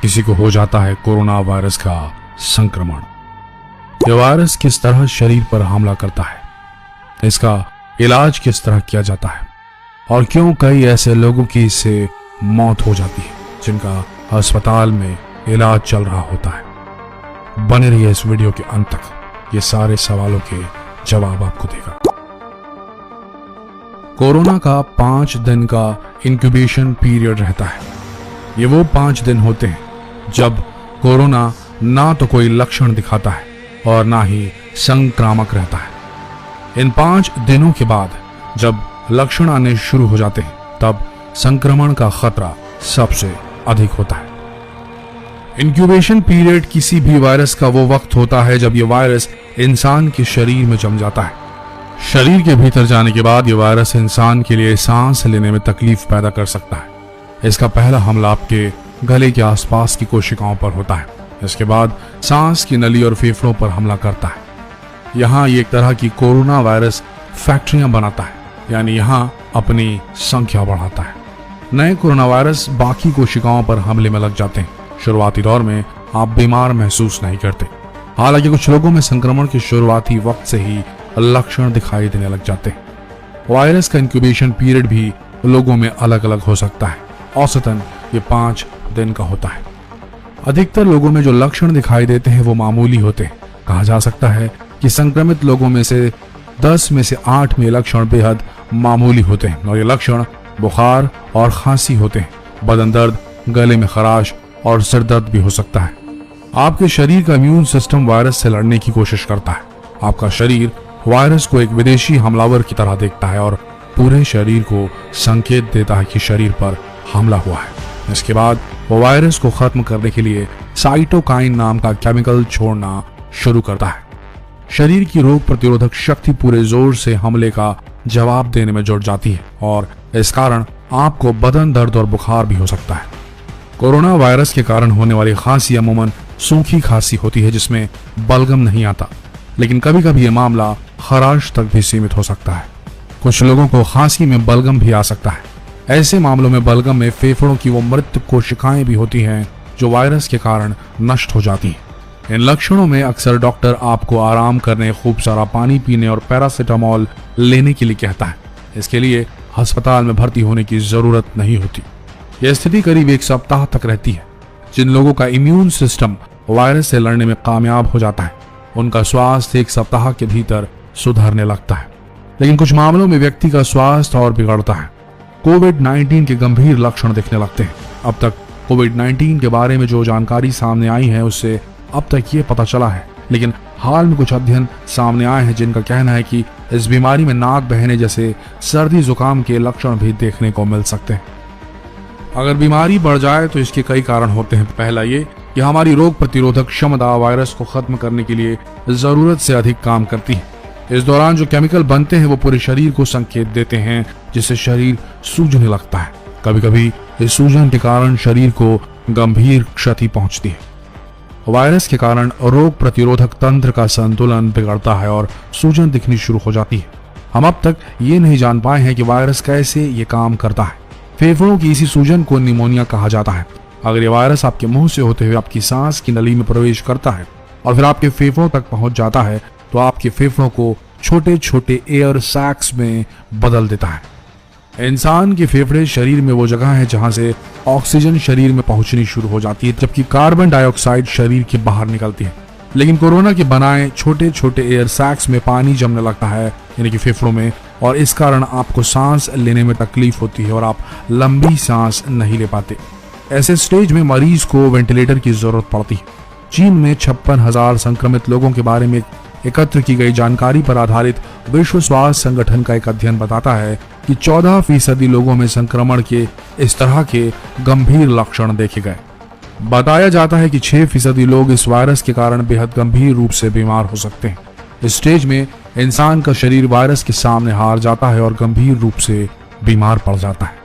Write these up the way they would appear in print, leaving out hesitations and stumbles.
किसी को हो जाता है कोरोना वायरस का संक्रमण। यह वायरस किस तरह शरीर पर हमला करता है, इसका इलाज किस तरह किया जाता है और क्यों कई ऐसे लोगों की इससे मौत हो जाती है जिनका अस्पताल में इलाज चल रहा होता है। बने रहिए इस वीडियो के अंत तक, ये सारे सवालों के जवाब आपको देगा। कोरोना का 5 दिन का इंक्यूबेशन पीरियड रहता है। ये वो 5 दिन होते हैं जब कोरोना ना तो कोई लक्षण दिखाता है और ना ही संक्रामक रहता है। इन 5 दिनों के बाद जब लक्षण आने शुरू हो जाते हैं तब संक्रमण का खतरा सबसे अधिक होता है। इंक्यूबेशन पीरियड किसी भी वायरस का वो वक्त होता है जब ये वायरस इंसान के शरीर में जम जाता है। शरीर के भीतर जाने के बाद ये वायरस इंसान के लिए सांस लेने में तकलीफ पैदा कर सकता है। इसका पहला हमला आपके गले के आसपास की कोशिकाओं पर होता है। इसके बाद सांस की नली और फेफड़ों पर हमला करता है। यहाँ ये एक तरह की कोरोना वायरस फैक्ट्रियां बनाता है, यानी यहाँ अपनी संख्या बढ़ाता है। नए कोरोना वायरस बाकी कोशिकाओं पर हमले में लग जाते हैं। शुरुआती दौर में आप बीमार महसूस नहीं करते, हालांकि कुछ लोगों में संक्रमण के शुरुआती वक्त से ही लक्षण दिखाई देने लग जाते हैं। वायरस का इंक्यूबेशन पीरियड भी लोगों में अलग अलग हो सकता है। औसतन ये 5 दिन का होता है। अधिकतर लोगों में जो लक्षण दिखाई देते हैं वो मामूली होते हैं। कहा जा सकता है कि संक्रमित लोगों में से 10 में से 8 में लक्षण बेहद मामूली होते हैं और ये लक्षण बुखार और खांसी होते हैं। बदन दर्द, गले में खराश और सिर दर्द भी हो सकता है। आपके शरीर का इम्यून सिस्टम वायरस से लड़ने की कोशिश करता है। आपका शरीर वायरस को एक विदेशी हमलावर की तरह देखता है और पूरे शरीर को संकेत देता है कि शरीर पर हमला हुआ है। इसके बाद वो वायरस को खत्म करने के लिए साइटोकाइन नाम का केमिकल छोड़ना शुरू करता है। शरीर की रोग प्रतिरोधक शक्ति पूरे जोर से हमले का जवाब देने में जुट जाती है और इस कारण आपको बदन दर्द और बुखार भी हो सकता है। कोरोना वायरस के कारण होने वाली खांसी अमूमन सूखी खांसी होती है जिसमें बलगम नहीं आता, लेकिन कभी कभी ये मामला खराश तक भी सीमित हो सकता है। कुछ लोगों को खांसी में बलगम भी आ सकता है। ऐसे मामलों में बलगम में फेफड़ों की वो मृत कोशिकाएं भी होती हैं जो वायरस के कारण नष्ट हो जाती हैं। इन लक्षणों में अक्सर डॉक्टर आपको आराम करने, खूब सारा पानी पीने और पैरासीटामोल लेने के लिए कहता है। इसके लिए अस्पताल में भर्ती होने की जरूरत नहीं होती। यह स्थिति करीब 1 सप्ताह तक रहती है। जिन लोगों का इम्यून सिस्टम वायरस से लड़ने में कामयाब हो जाता है उनका स्वास्थ्य 1 सप्ताह के भीतर सुधरने लगता है, लेकिन कुछ मामलों में व्यक्ति का स्वास्थ्य और बिगड़ता है। कोविड-19 के गंभीर लक्षण दिखने लगते हैं। अब तक कोविड-19 के बारे में जो जानकारी सामने आई है उससे अब तक ये पता चला है, लेकिन हाल में कुछ अध्ययन सामने आए हैं जिनका कहना है कि इस बीमारी में नाक बहने जैसे सर्दी जुकाम के लक्षण भी देखने को मिल सकते हैं। अगर बीमारी बढ़ जाए तो इसके कई कारण होते हैं। पहला ये कि हमारी रोग प्रतिरोधक क्षमता वायरस को खत्म करने के लिए जरूरत से अधिक काम करती है। इस दौरान जो केमिकल बनते हैं वो पूरे शरीर को संकेत देते हैं जिससे शरीर सूजने लगता है। कभी कभी इस सूजन के कारण शरीर को गंभीर क्षति पहुंचती है। वायरस के कारण रोग प्रतिरोधक तंत्र का संतुलन बिगड़ता है और सूजन दिखनी शुरू हो जाती है। हम अब तक ये नहीं जान पाए हैं कि वायरस कैसे ये काम करता है। फेफड़ों की इसी सूजन को निमोनिया कहा जाता है। अगर ये वायरस आपके मुंह से होते हुए आपकी सांस की नली में प्रवेश करता है और फिर आपके फेफड़ों तक पहुंच जाता है तो आपके फेफड़ों को छोटे छोटे एयर सैक्स में बदल देता है। इंसान के फेफड़े शरीर में वो जगह है जहां से ऑक्सीजन शरीर में पहुंचनी शुरू हो जाती है, जबकि कार्बन डाइऑक्साइड शरीर के बाहर निकलती है। लेकिन कोरोना के बनाए छोटे छोटे एयर सैक्स में पानी जमने लगता है, यानी कि फेफड़ों में, और इस कारण आपको सांस लेने में तकलीफ होती है और आप लंबी सांस नहीं ले पाते। ऐसे स्टेज में मरीज को वेंटिलेटर की जरूरत पड़ती है। चीन में 56,000 संक्रमित लोगों के बारे में एकत्र की गई जानकारी पर आधारित विश्व स्वास्थ्य संगठन का एक अध्ययन बताता है कि 14% लोगों में संक्रमण के इस तरह के गंभीर लक्षण देखे गए। बताया जाता है कि 6% लोग इस वायरस के कारण बेहद गंभीर रूप से बीमार हो सकते हैं। इस स्टेज में इंसान का शरीर वायरस के सामने हार जाता है और गंभीर रूप से बीमार पड़ जाता है।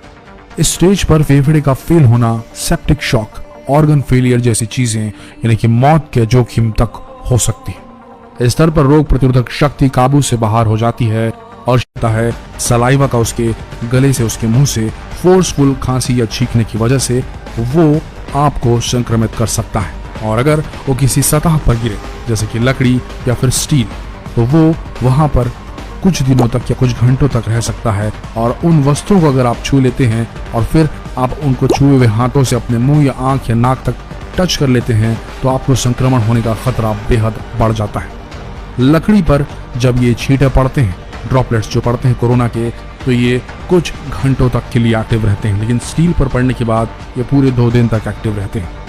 इस स्टेज पर फेफड़े का फेल होना, सेप्टिक शॉक, ऑर्गन फेलियर जैसी चीजें यानी कि मौत के जोखिम तक हो सकती है। इस स्तर पर रोग प्रतिरोधक शक्ति काबू से बाहर हो जाती है और सलाइवा का उसके गले से, उसके मुंह से फोर्सफुल खांसी या छींकने की वजह से वो आपको संक्रमित कर सकता है। और अगर वो किसी सतह पर गिरे जैसे कि लकड़ी या फिर स्टील, तो वो वहां पर कुछ दिनों तक या कुछ घंटों तक रह सकता है। और उन वस्तुओं को अगर आप छू लेते हैं और फिर आप उनको छुए हुए हाथों से अपने मुंह या आंख या नाक तक टच कर लेते हैं तो आपको संक्रमण होने का खतरा बेहद बढ़ जाता है। लकड़ी पर जब ये छींटे पड़ते हैं, ड्रॉपलेट्स जो पड़ते हैं कोरोना के, तो ये कुछ घंटों तक के लिए एक्टिव रहते हैं, लेकिन स्टील पर पड़ने के बाद ये पूरे 2 दिन तक एक्टिव रहते हैं।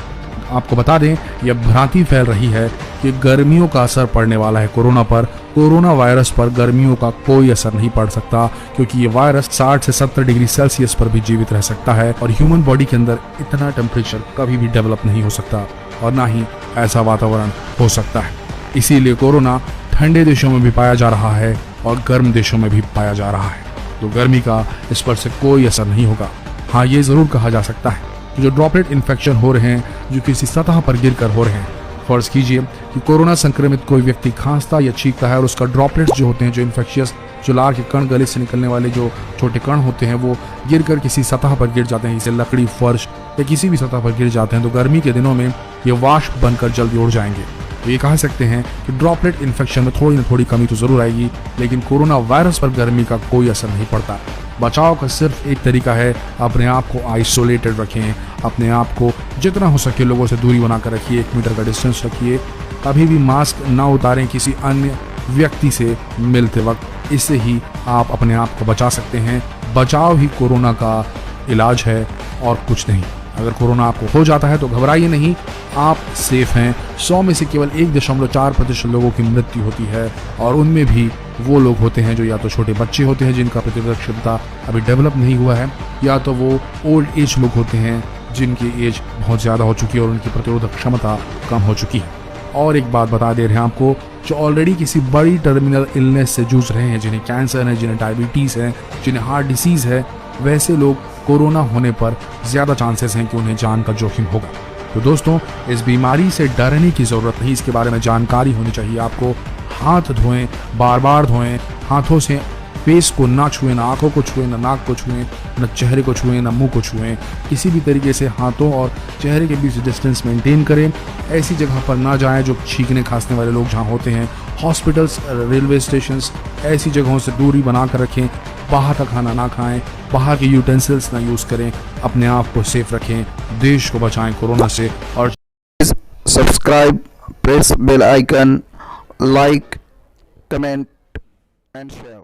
आपको बता दें, यह भ्रांति फैल रही है कि गर्मियों का असर पड़ने वाला है कोरोना पर। कोरोना वायरस पर गर्मियों का कोई असर नहीं पड़ सकता, क्योंकि ये वायरस 60 से 70 डिग्री सेल्सियस पर भी जीवित रह सकता है और ह्यूमन बॉडी के अंदर इतना टेम्परेचर कभी भी डेवलप नहीं हो सकता और ना ही ऐसा वातावरण हो सकता है। इसीलिए कोरोना ठंडे देशों में भी पाया जा रहा है और गर्म देशों में भी पाया जा रहा है, तो गर्मी का इस पर से कोई असर नहीं होगा। हाँ, ये जरूर कहा जा सकता है कि जो ड्रॉपलेट इन्फेक्शन हो रहे हैं, जो किसी सतह पर गिरकर हो रहे हैं, फर्ज कीजिए कि कोरोना संक्रमित कोई व्यक्ति खांसता या छींकता है और उसका ड्रॉपलेट्स जो होते हैं, जो इन्फेक्शियस, जो लार के कण, गले से निकलने वाले जो छोटे कण होते हैं, वो गिरकर किसी सतह पर गिर जाते हैं, जैसे लकड़ी, फर्श या किसी भी सतह पर गिर जाते हैं, तो गर्मी के दिनों में ये वाष्प बनकर जल्दी उड़ जाएंगे। तो ये कह सकते हैं कि ड्रॉपलेट इन्फेक्शन में थोड़ी ना थोड़ी कमी तो जरूर आएगी, लेकिन कोरोना वायरस पर गर्मी का कोई असर नहीं पड़ता। बचाव का सिर्फ एक तरीका है, अपने आप को आइसोलेटेड रखें, अपने आप को जितना हो सके लोगों से दूरी बनाकर रखिए, 1 मीटर का डिस्टेंस रखिए, कभी भी मास्क ना उतारें किसी अन्य व्यक्ति से मिलते वक्त। इससे ही आप अपने आप को बचा सकते हैं। बचाव ही कोरोना का इलाज है और कुछ नहीं। अगर कोरोना आपको हो जाता है तो घबराइए नहीं, आप सेफ हैं। 100 में से केवल 1.4% लोगों की मृत्यु होती है और उनमें भी वो लोग होते हैं जो या तो छोटे बच्चे होते हैं जिनका प्रतिरोधक क्षमता अभी डेवलप नहीं हुआ है, या तो वो ओल्ड एज लोग होते हैं जिनकी एज बहुत ज़्यादा हो चुकी है और उनकी प्रतिरोधक क्षमता कम हो चुकी है। और एक बात बता दे रहे हैं आपको, जो ऑलरेडी किसी बड़ी टर्मिनल इलनेस से जूझ रहे हैं, जिन्हें कैंसर है, जिन्हें डायबिटीज़ है, जिन्हें हार्ट डिसीज़ है, वैसे लोग कोरोना होने पर ज़्यादा चांसेस हैं कि उन्हें जान का जोखिम होगा। तो दोस्तों, इस बीमारी से डरने की ज़रूरत नहीं, इसके बारे में जानकारी होनी चाहिए आपको। हाथ धोएं, बार बार धोएं, हाथों से फेस को ना छुएं, ना आंखों को छुएं, ना नाक को छुएं, ना चेहरे को छुएं, ना मुंह को छुएं। किसी भी तरीके से हाथों और चेहरे के बीच डिस्टेंस मेंटेन करें। ऐसी जगह पर ना जाएं जो छींकने खांसने वाले लोग जहां होते हैं। हॉस्पिटल्स, रेलवे स्टेशंस, ऐसी जगहों से दूरी बना कर रखें। बाहर का खाना ना खाएं, बाहर के यूटेंसिल्स ना यूज़ करें। अपने आप को सेफ रखें, देश को बचाएं कोरोना से। और subscribe, press bell icon, like, comment and share.